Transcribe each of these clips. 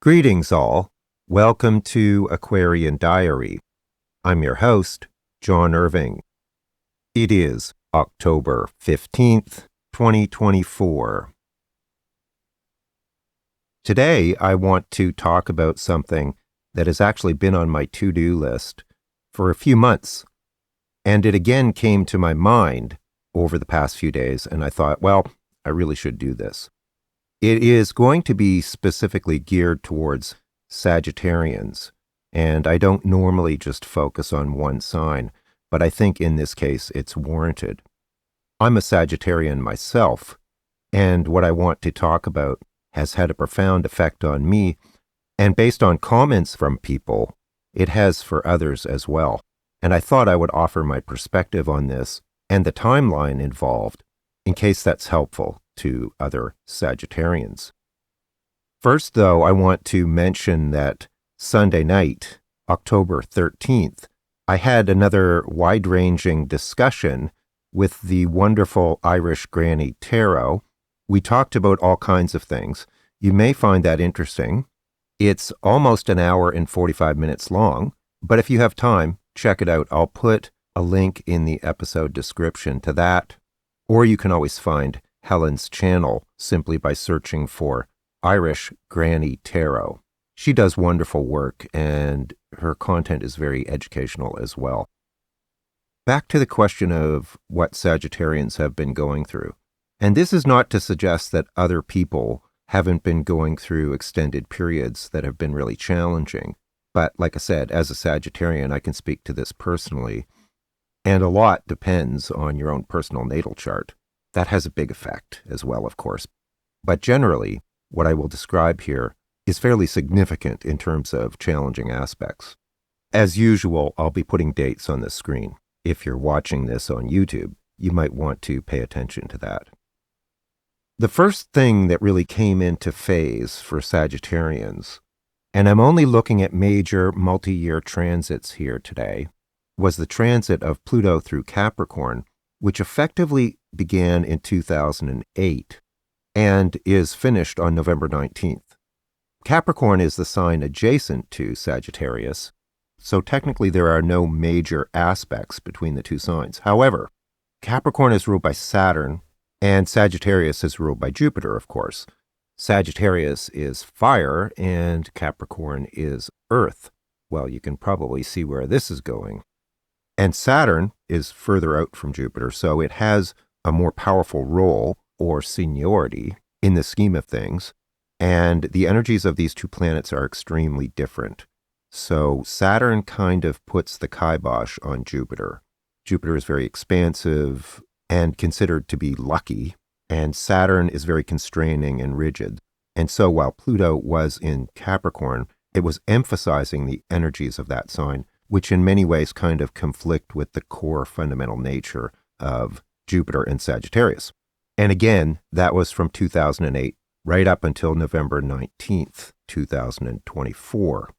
Greetings all. Welcome to Aquarian Diary. I'm your host, John Irving. It is October 15th, 2024. Today, I want to talk about something that has actually been on my to-do list for a few months. And it again came to my mind over the past few days, and I thought, well, I really should do this. It is going to be specifically geared towards Sagittarians, and I don't normally just focus on one sign, but I think in this case it's warranted. I'm a Sagittarian myself, and what I want to talk about has had a profound effect on me, and based on comments from people, it has for others as well. And I thought I would offer my perspective on this and the timeline involved, in case that's helpful to other Sagittarians. First, though, I want to mention that Sunday night, October 13th, I had another wide-ranging discussion with the wonderful Irish Granny Tarot. We talked about all kinds of things. You may find that interesting. It's almost an hour and 45 minutes long, but if you have time, check it out. I'll put a link in the episode description to that, or you can always find Helen's channel simply by searching for Irish Granny Tarot. She does wonderful work, and her content is very educational as well. Back to the question of what Sagittarians have been going through. And this is not to suggest that other people haven't been going through extended periods that have been really challenging. But like I said, as a Sagittarian, I can speak to this personally. And a lot depends on your own personal natal chart. That has a big effect as well, of course. But generally, what I will describe here is fairly significant in terms of challenging aspects. As usual, I'll be putting dates on the screen. If you're watching this on YouTube, you might want to pay attention to that. The first thing that really came into phase for Sagittarians, and I'm only looking at major multi-year transits here today, was the transit of Pluto through Capricorn, which effectively began in 2008 and is finished on November 19th. Capricorn is the sign adjacent to Sagittarius, so technically there are no major aspects between the two signs. However, Capricorn is ruled by Saturn, and Sagittarius is ruled by Jupiter, of course. Sagittarius is fire, and Capricorn is earth. Well, you can probably see where this is going. And Saturn is further out from Jupiter, so it has a more powerful role or seniority in the scheme of things. And the energies of these two planets are extremely different. So Saturn kind of puts the kibosh on Jupiter. Jupiter is very expansive and considered to be lucky, and Saturn is very constraining and rigid. And so while Pluto was in Capricorn, it was emphasizing the energies of that sign, which in many ways kind of conflict with the core fundamental nature of Jupiter and Sagittarius. And again, that was from 2008 right up until November 19th, 2024.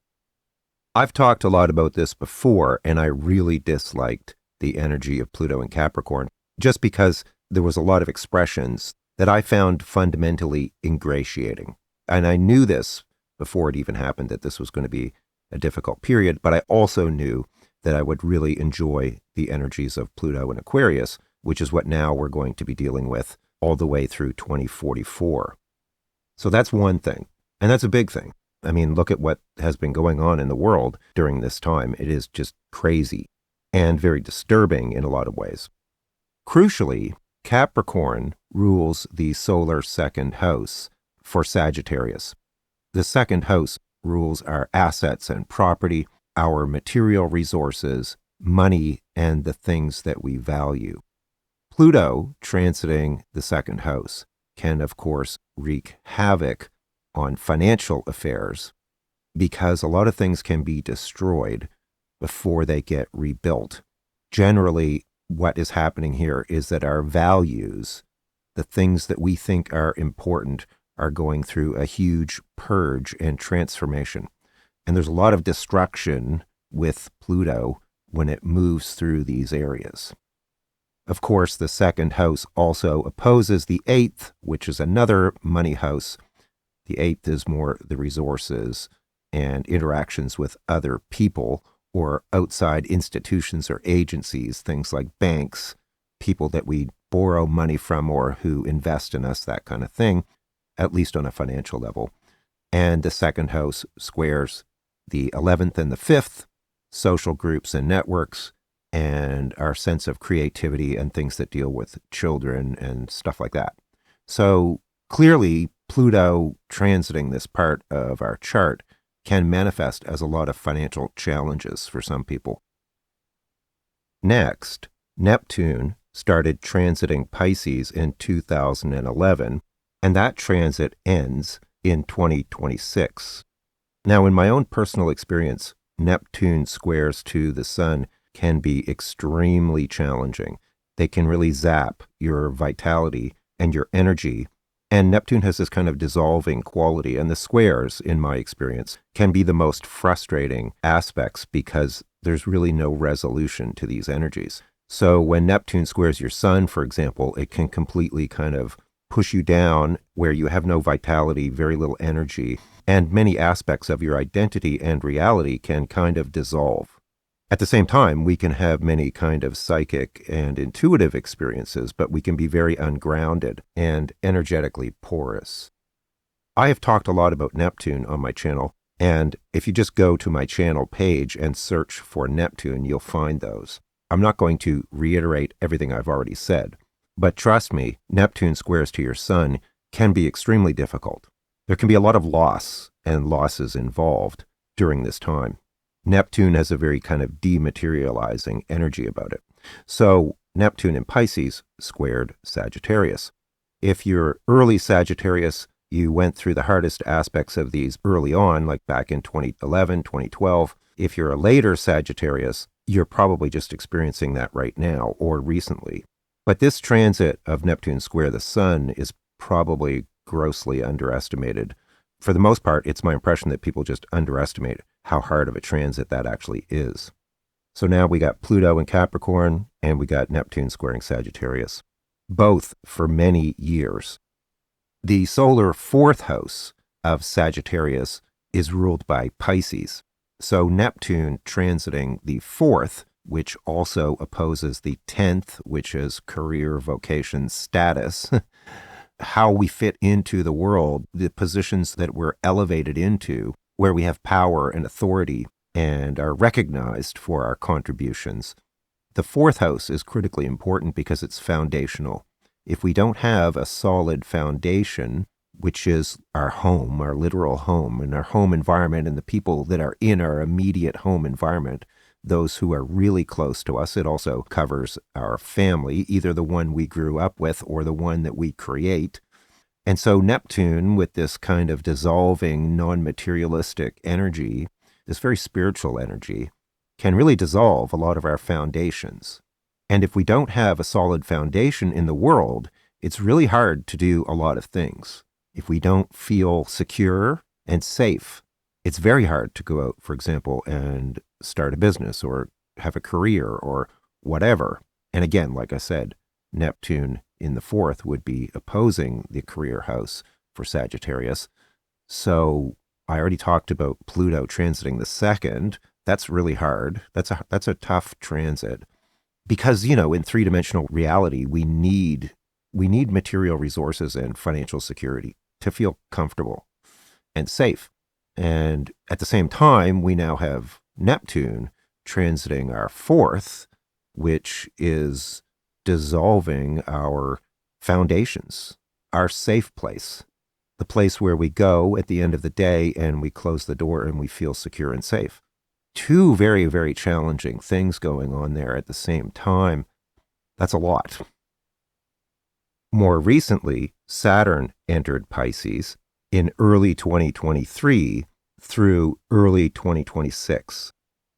I've talked a lot about this before, and I really disliked the energy of Pluto and Capricorn, just because there was a lot of expressions that I found fundamentally ingratiating. And I knew this before it even happened, that this was going to be a difficult period, but I also knew that I would really enjoy the energies of Pluto and Aquarius, which is what now we're going to be dealing with all the way through 2044. So that's one thing, and that's a big thing. I mean, look at what has been going on in the world during this time. It is just crazy and very disturbing in a lot of ways. Crucially, Capricorn rules the solar second house for Sagittarius. The second house rules our assets and property, our material resources, money, and the things that we value. Pluto, transiting the second house, can of course wreak havoc on financial affairs because a lot of things can be destroyed before they get rebuilt. Generally, what is happening here is that our values, the things that we think are important, are going through a huge purge and transformation. And there's a lot of destruction with Pluto when it moves through these areas. Of course, the second house also opposes the eighth, which is another money house, The 8th is more the resources and interactions with other people or outside institutions or agencies, things like banks, people that we borrow money from or who invest in us, that kind of thing, at least on a financial level. And the 2nd house squares the 11th and the 5th, social groups and networks, and our sense of creativity and things that deal with children and stuff like that. So clearly, Pluto transiting this part of our chart can manifest as a lot of financial challenges for some people. Next, Neptune started transiting Pisces in 2011, and that transit ends in 2026. Now, in my own personal experience, Neptune squares to the Sun can be extremely challenging. They can really zap your vitality and your energy. And Neptune has this kind of dissolving quality. And the squares, in my experience, can be the most frustrating aspects because there's really no resolution to these energies. So when Neptune squares your Sun, for example, it can completely kind of push you down where you have no vitality, very little energy, and many aspects of your identity and reality can kind of dissolve. At the same time, we can have many kind of psychic and intuitive experiences, but we can be very ungrounded and energetically porous. I have talked a lot about Neptune on my channel, and if you just go to my channel page and search for Neptune, you'll find those. I'm not going to reiterate everything I've already said, but trust me, Neptune squares to your Sun can be extremely difficult. There can be a lot of loss and losses involved during this time. Neptune has a very kind of dematerializing energy about it. So Neptune in Pisces squared Sagittarius. If you're early Sagittarius, you went through the hardest aspects of these early on, like back in 2011, 2012. If you're a later Sagittarius, you're probably just experiencing that right now or recently. But this transit of Neptune square the Sun is probably grossly underestimated. For the most part, it's my impression that people just underestimate how hard of a transit that actually is. So now we got Pluto in Capricorn, and we got Neptune squaring Sagittarius, both for many years. The solar 4th house of Sagittarius is ruled by Pisces. So Neptune transiting the 4th, which also opposes the 10th, which is career, vocation, status, how we fit into the world, the positions that we're elevated into, where we have power and authority and are recognized for our contributions. The 4th house is critically important because it's foundational. If we don't have a solid foundation, which is our home, our literal home, and our home environment and the people that are in our immediate home environment, those who are really close to us. It also covers our family, either the one we grew up with or the one that we create. And so Neptune, with this kind of dissolving, non-materialistic energy, this very spiritual energy, can really dissolve a lot of our foundations. And if we don't have a solid foundation in the world, it's really hard to do a lot of things. If we don't feel secure and safe, it's very hard to go out, for example, and start a business or have a career or whatever. And again, like I said, Neptune in the 4th would be opposing the career house for Sagittarius. So I already talked about Pluto transiting the 2nd. That's really hard. That's a tough transit because, in three-dimensional reality, we need material resources and financial security to feel comfortable and safe. And at the same time, we now have Neptune transiting our 4th, which is dissolving our foundations, our safe place, the place where we go at the end of the day and we close the door and we feel secure and safe. Two very, very challenging things going on there at the same time. That's a lot. More recently, Saturn entered Pisces in early 2023 through early 2026.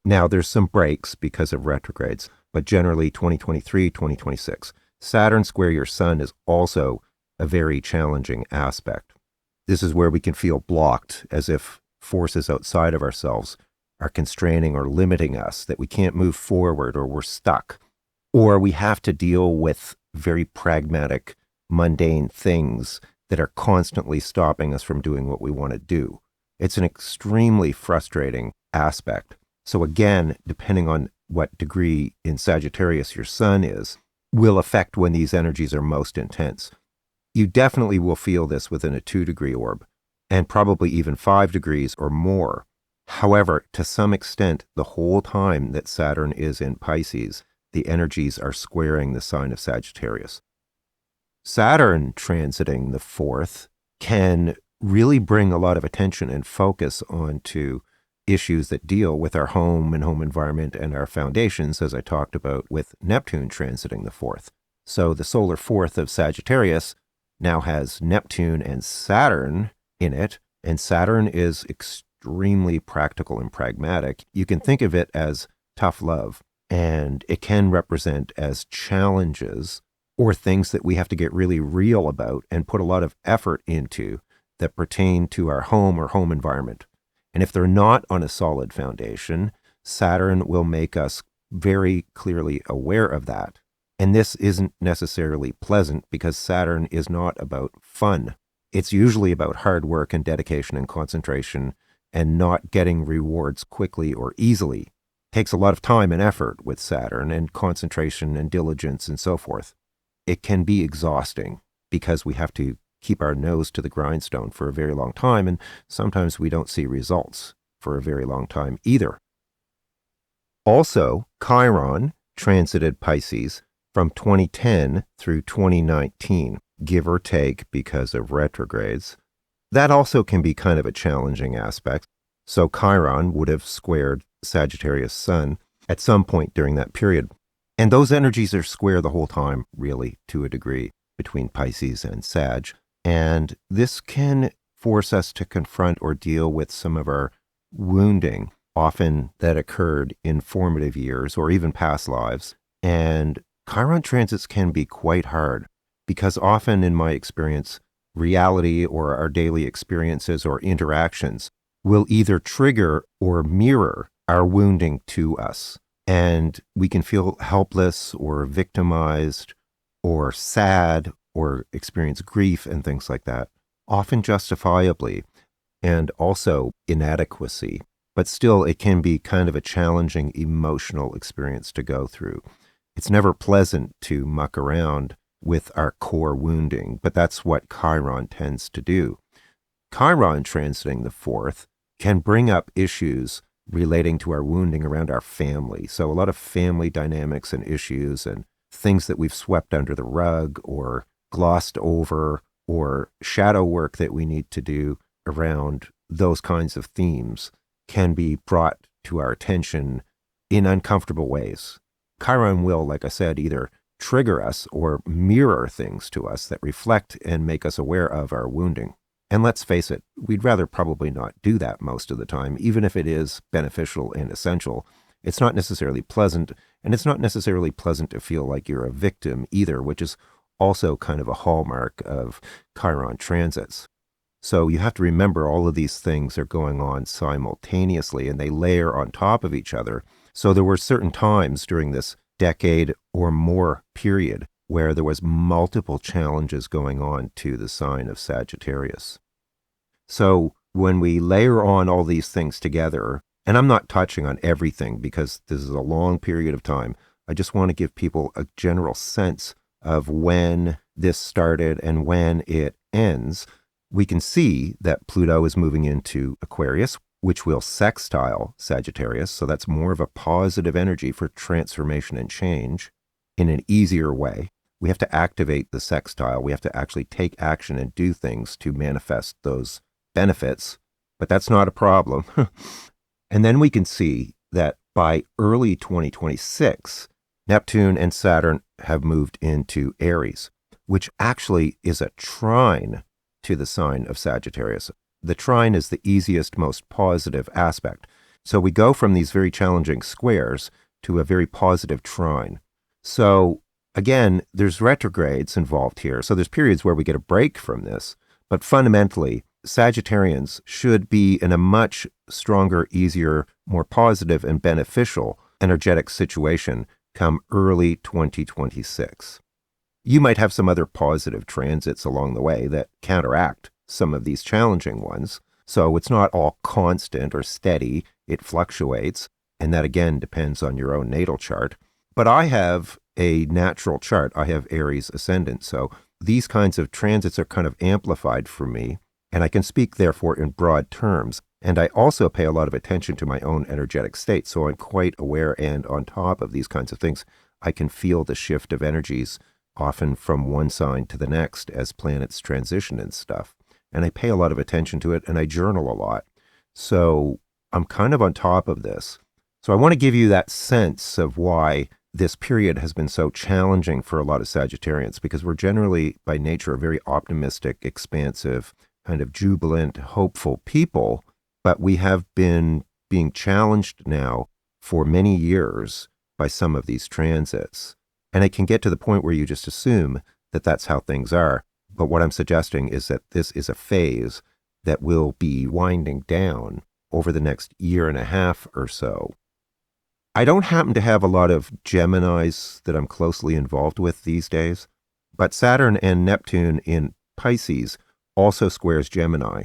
Now, there's some breaks because of retrogrades, but generally 2023, 2026. Saturn square your Sun is also a very challenging aspect. This is where we can feel blocked, as if forces outside of ourselves are constraining or limiting us, that we can't move forward or we're stuck. Or we have to deal with very pragmatic, mundane things that are constantly stopping us from doing what we want to do. It's an extremely frustrating aspect. So again, depending on what degree in Sagittarius your sun is, will affect when these energies are most intense. You definitely will feel this within a 2-degree orb, and probably even 5 degrees or more. However, to some extent, the whole time that Saturn is in Pisces, the energies are squaring the sign of Sagittarius. Saturn transiting the 4th can really bring a lot of attention and focus onto issues that deal with our home and home environment and our foundations, as I talked about with Neptune transiting the 4th. So the solar 4th of Sagittarius now has Neptune and Saturn in it, and Saturn is extremely practical and pragmatic. You can think of it as tough love, and it can represent as challenges or things that we have to get really real about and put a lot of effort into that pertain to our home or home environment. And if they're not on a solid foundation, Saturn will make us very clearly aware of that. And this isn't necessarily pleasant because Saturn is not about fun. It's usually about hard work and dedication and concentration and not getting rewards quickly or easily. It takes a lot of time and effort with Saturn and concentration and diligence and so forth. It can be exhausting because we have to keep our nose to the grindstone for a very long time, and sometimes we don't see results for a very long time either. Also, Chiron transited Pisces from 2010 through 2019, give or take because of retrogrades. That also can be kind of a challenging aspect. So Chiron would have squared Sagittarius Sun at some point during that period. And those energies are square the whole time, really, to a degree, between Pisces and Sag. And this can force us to confront or deal with some of our wounding, often that occurred in formative years or even past lives. And Chiron transits can be quite hard because often, in my experience, reality or our daily experiences or interactions will either trigger or mirror our wounding to us. And we can feel helpless or victimized or sad or experience grief and things like that, often justifiably, and also inadequacy. But still, it can be kind of a challenging emotional experience to go through. It's never pleasant to muck around with our core wounding, but that's what Chiron tends to do. Chiron transiting the 4th can bring up issues relating to our wounding around our family. So a lot of family dynamics and issues and things that we've swept under the rug or glossed over or shadow work that we need to do around those kinds of themes can be brought to our attention in uncomfortable ways. Chiron will, like I said, either trigger us or mirror things to us that reflect and make us aware of our wounding. And let's face it, we'd rather probably not do that most of the time, even if it is beneficial and essential. It's not necessarily pleasant, and it's not necessarily pleasant to feel like you're a victim either, which is also kind of a hallmark of Chiron transits. So you have to remember all of these things are going on simultaneously, and they layer on top of each other. So there were certain times during this decade or more period where there was multiple challenges going on to the sign of Sagittarius. So when we layer on all these things together, and I'm not touching on everything because this is a long period of time, I just want to give people a general sense of when this started and when it ends. We can see that Pluto is moving into Aquarius, which will sextile Sagittarius, so that's more of a positive energy for transformation and change in an easier way. We have to activate the sextile. We have to actually take action and do things to manifest those benefits, but that's not a problem. And then we can see that by early 2026, Neptune and Saturn have moved into Aries, which actually is a trine to the sign of Sagittarius. The trine is the easiest, most positive aspect. So we go from these very challenging squares to a very positive trine. So again, there's retrogrades involved here. So there's periods where we get a break from this. But fundamentally, Sagittarians should be in a much stronger, easier, more positive and beneficial energetic situation come early 2026. You might have some other positive transits along the way that counteract some of these challenging ones. So it's not all constant or steady. It fluctuates. And that again depends on your own natal chart. But I have a natural chart. I have Aries ascendant. So these kinds of transits are kind of amplified for me. And I can speak therefore in broad terms. And I also pay a lot of attention to my own energetic state. So I'm quite aware and on top of these kinds of things. I can feel the shift of energies often from one sign to the next as planets transition and stuff. And I pay a lot of attention to it and I journal a lot. So I'm kind of on top of this. So I want to give you that sense of why this period has been so challenging for a lot of Sagittarians, because we're generally by nature a very optimistic, expansive, kind of jubilant, hopeful people, but we have been being challenged now for many years by some of these transits. And it can get to the point where you just assume that that's how things are. But what I'm suggesting is that this is a phase that will be winding down over the next year and a half or so. I don't happen to have a lot of Geminis that I'm closely involved with these days, but Saturn and Neptune in Pisces also squares Gemini.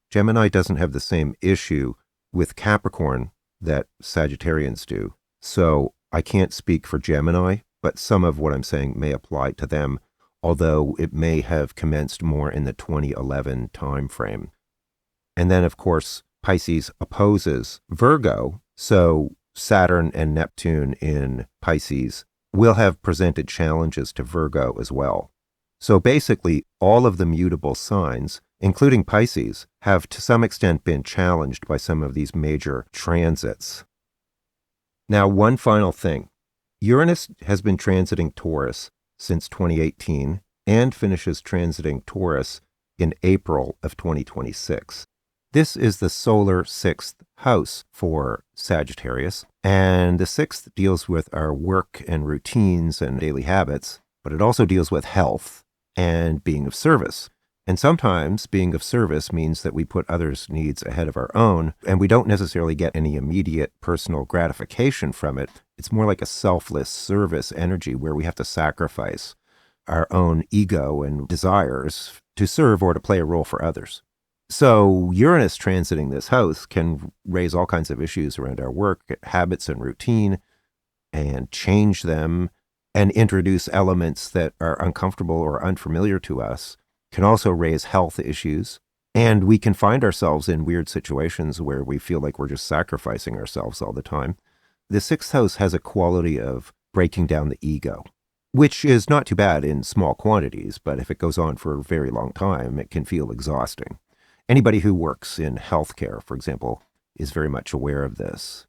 Gemini doesn't have the same issue with Capricorn that Sagittarians do. So I can't speak for Gemini, but some of what I'm saying may apply to them, although it may have commenced more in the 2011 timeframe. And then, of course, Pisces opposes Virgo, so Saturn and Neptune in Pisces will have presented challenges to Virgo as well. So basically, all of the mutable signs, including Pisces, have to some extent been challenged by some of these major transits. Now, one final thing. Uranus has been transiting Taurus since 2018 and finishes transiting Taurus in April of 2026. This is the solar sixth house for Sagittarius, and the sixth deals with our work and routines and daily habits, but it also deals with health and being of service. And sometimes being of service means that we put others' needs ahead of our own, and we don't necessarily get any immediate personal gratification from it. It's more like a selfless service energy where we have to sacrifice our own ego and desires to serve or to play a role for others. So Uranus transiting this house can raise all kinds of issues around our work, habits and routine, and change them and introduce elements that are uncomfortable or unfamiliar to us. Can also raise health issues. And we can find ourselves in weird situations where we feel like we're just sacrificing ourselves all the time. The sixth house has a quality of breaking down the ego, which is not too bad in small quantities, but if it goes on for a very long time, it can feel exhausting. Anybody who works in healthcare, for example, is very much aware of this.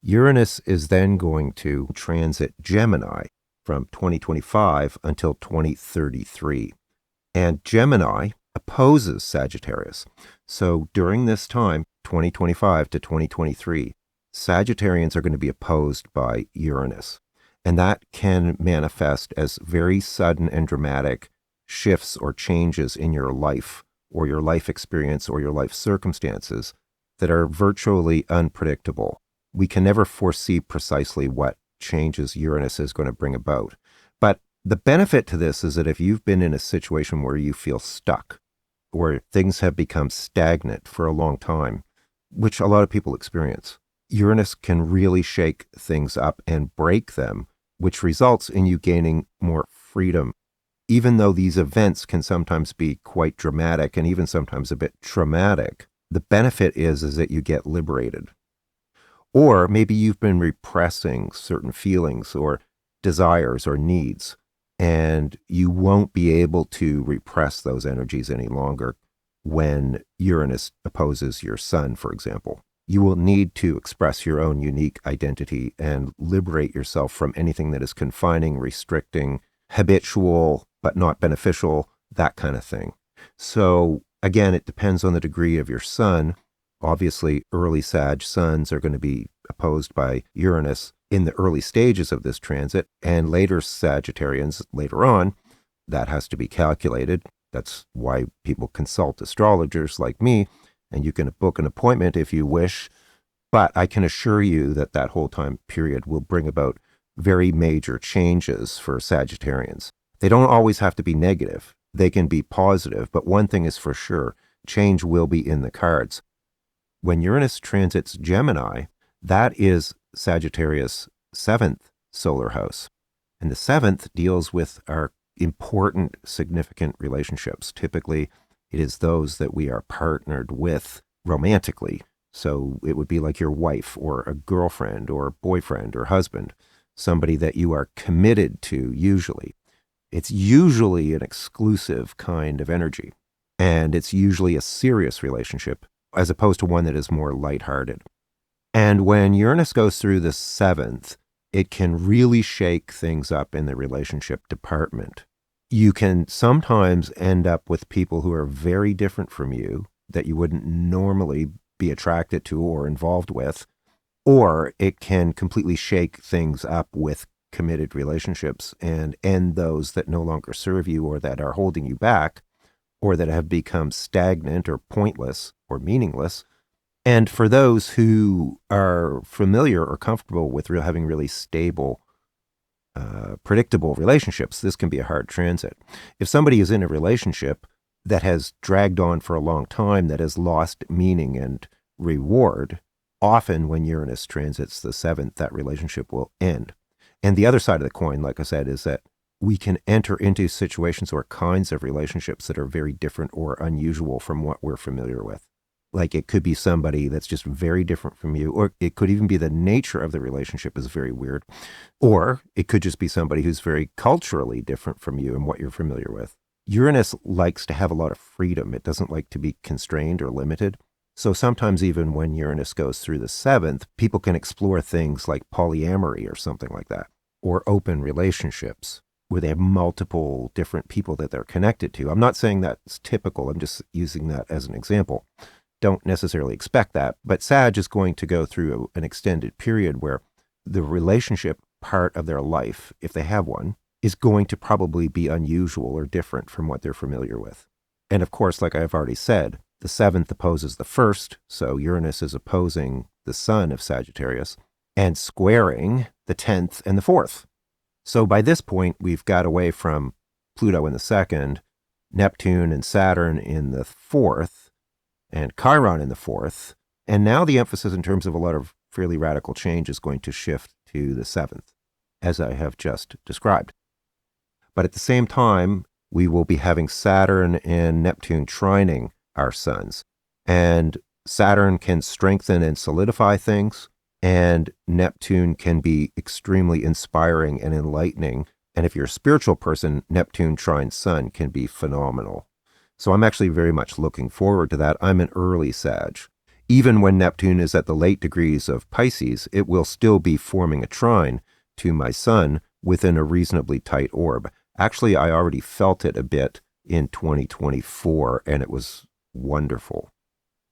Uranus is then going to transit Gemini from 2025 until 2033. And Gemini opposes Sagittarius. So during this time, 2025 to 2023, Sagittarians are going to be opposed by Uranus. And that can manifest as very sudden and dramatic shifts or changes in your life or your life experience or your life circumstances that are virtually unpredictable. We can never foresee precisely what changes Uranus is going to bring about. But the benefit to this is that if you've been in a situation where you feel stuck or things have become stagnant for a long time, which a lot of people experience, Uranus can really shake things up and break them, which results in you gaining more freedom. Even though these events can sometimes be quite dramatic and even sometimes a bit traumatic, the benefit is that you get liberated. Or maybe you've been repressing certain feelings or desires or needs, and you won't be able to repress those energies any longer when Uranus opposes your sun, for example. You will need to express your own unique identity and liberate yourself from anything that is confining, restricting, habitual, but not beneficial, that kind of thing. So again, it depends on the degree of your sun. Obviously, early Sag suns are going to be opposed by Uranus in the early stages of this transit, and later Sagittarians later on. That has to be calculated. That's why people consult astrologers like me, and you can book an appointment if you wish. But I can assure you that that whole time period will bring about very major changes for Sagittarians. They don't always have to be negative. They can be positive, but one thing is for sure, change will be in the cards. When Uranus transits Gemini, that is Sagittarius' 7th solar house. And the 7th deals with our important, significant relationships. Typically, it is those that we are partnered with romantically. So it would be like your wife or a girlfriend or boyfriend or husband, somebody that you are committed to usually. It's usually an exclusive kind of energy, and it's usually a serious relationship as opposed to one that is more lighthearted. And when Uranus goes through the 7th, it can really shake things up in the relationship department. You can sometimes end up with people who are very different from you that you wouldn't normally be attracted to or involved with, or it can completely shake things up with committed relationships and end those that no longer serve you or that are holding you back or that have become stagnant or pointless or meaningless. And for those who are familiar or comfortable with having really stable, predictable relationships, this can be a hard transit. If somebody is in a relationship that has dragged on for a long time, that has lost meaning and reward, often when Uranus transits the 7th, that relationship will end. And the other side of the coin, like I said, is that we can enter into situations or kinds of relationships that are very different or unusual from what we're familiar with. Like it could be somebody that's just very different from you, or it could even be the nature of the relationship is very weird, or it could just be somebody who's very culturally different from you and what you're familiar with. Uranus likes to have a lot of freedom. It doesn't like to be constrained or limited. So sometimes even when Uranus goes through the 7th, people can explore things like polyamory or something like that, or open relationships where they have multiple different people that they're connected to. I'm not saying that's typical. I'm just using that as an example. Don't necessarily expect that, but Sag is going to go through an extended period where the relationship part of their life, if they have one, is going to probably be unusual or different from what they're familiar with. And of course, like I've already said, the 7th opposes the 1st, so Uranus is opposing the sun of Sagittarius and squaring the 10th and the 4th. So by this point, we've got away from Pluto in the 2nd, Neptune and Saturn in the 4th, and Chiron in the 4th. And now the emphasis in terms of a lot of fairly radical change is going to shift to the 7th, as I have just described. But at the same time, we will be having Saturn and Neptune trining our suns. And Saturn can strengthen and solidify things, and Neptune can be extremely inspiring and enlightening. And if you're a spiritual person, Neptune trine Sun can be phenomenal. So I'm actually very much looking forward to that. I'm an early Sag. Even when Neptune is at the late degrees of Pisces, it will still be forming a trine to my Sun within a reasonably tight orb. Actually, I already felt it a bit in 2024, and it was wonderful.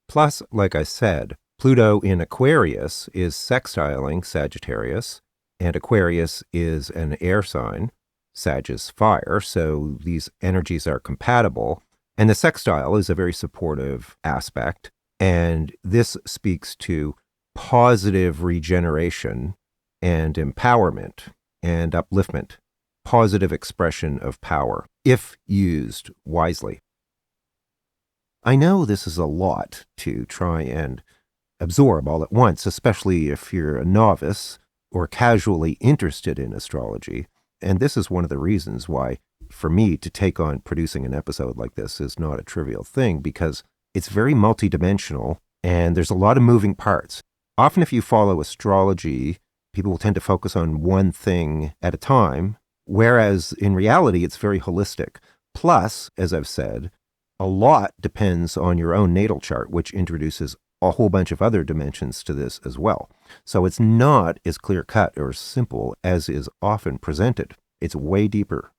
Plus, like I said, Pluto in Aquarius is sextiling Sagittarius, and Aquarius is an air sign, Sag is fire, so these energies are compatible. And the sextile is a very supportive aspect, and this speaks to positive regeneration and empowerment and upliftment, positive expression of power, if used wisely. I know this is a lot to try and absorb all at once, especially if you're a novice or casually interested in astrology, and this is one of the reasons why for me to take on producing an episode like this is not a trivial thing, because it's very multidimensional and there's a lot of moving parts. Often if you follow astrology, people will tend to focus on one thing at a time, whereas in reality it's very holistic. Plus, as I've said, a lot depends on your own natal chart, which introduces a whole bunch of other dimensions to this as well. So it's not as clear-cut or simple as is often presented. It's way deeper.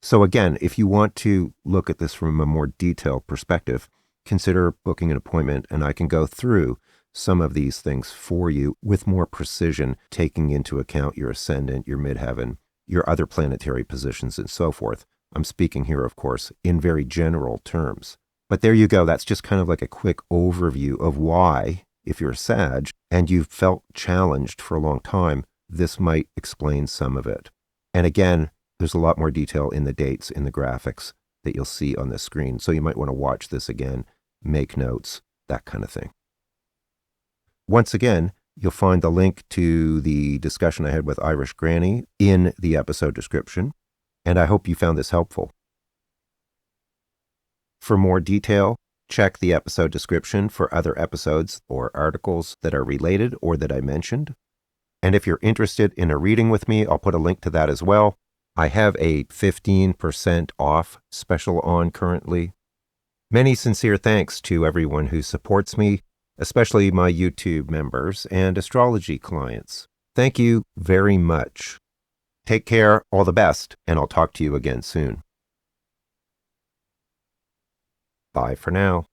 So again, if you want to look at this from a more detailed perspective, consider booking an appointment and I can go through some of these things for you with more precision, taking into account your ascendant, your midheaven, your other planetary positions, and so forth. I'm speaking here, of course, in very general terms. But there you go. That's just kind of like a quick overview of why, if you're a Sag and you've felt challenged for a long time, this might explain some of it. And again, There's a lot more detail in the dates in the graphics that you'll see on the screen. So you might want to watch this again, make notes, that kind of thing. Once again, you'll find the link to the discussion I had with Irish Granny in the episode description, and I hope you found this helpful. For more detail, check the episode description for other episodes or articles that are related or that I mentioned. And if you're interested in a reading with me, I'll put a link to that as well. I have a 15% off special on currently. Many sincere thanks to everyone who supports me, especially my YouTube members and astrology clients. Thank you very much. Take care, all the best, and I'll talk to you again soon. Bye for now.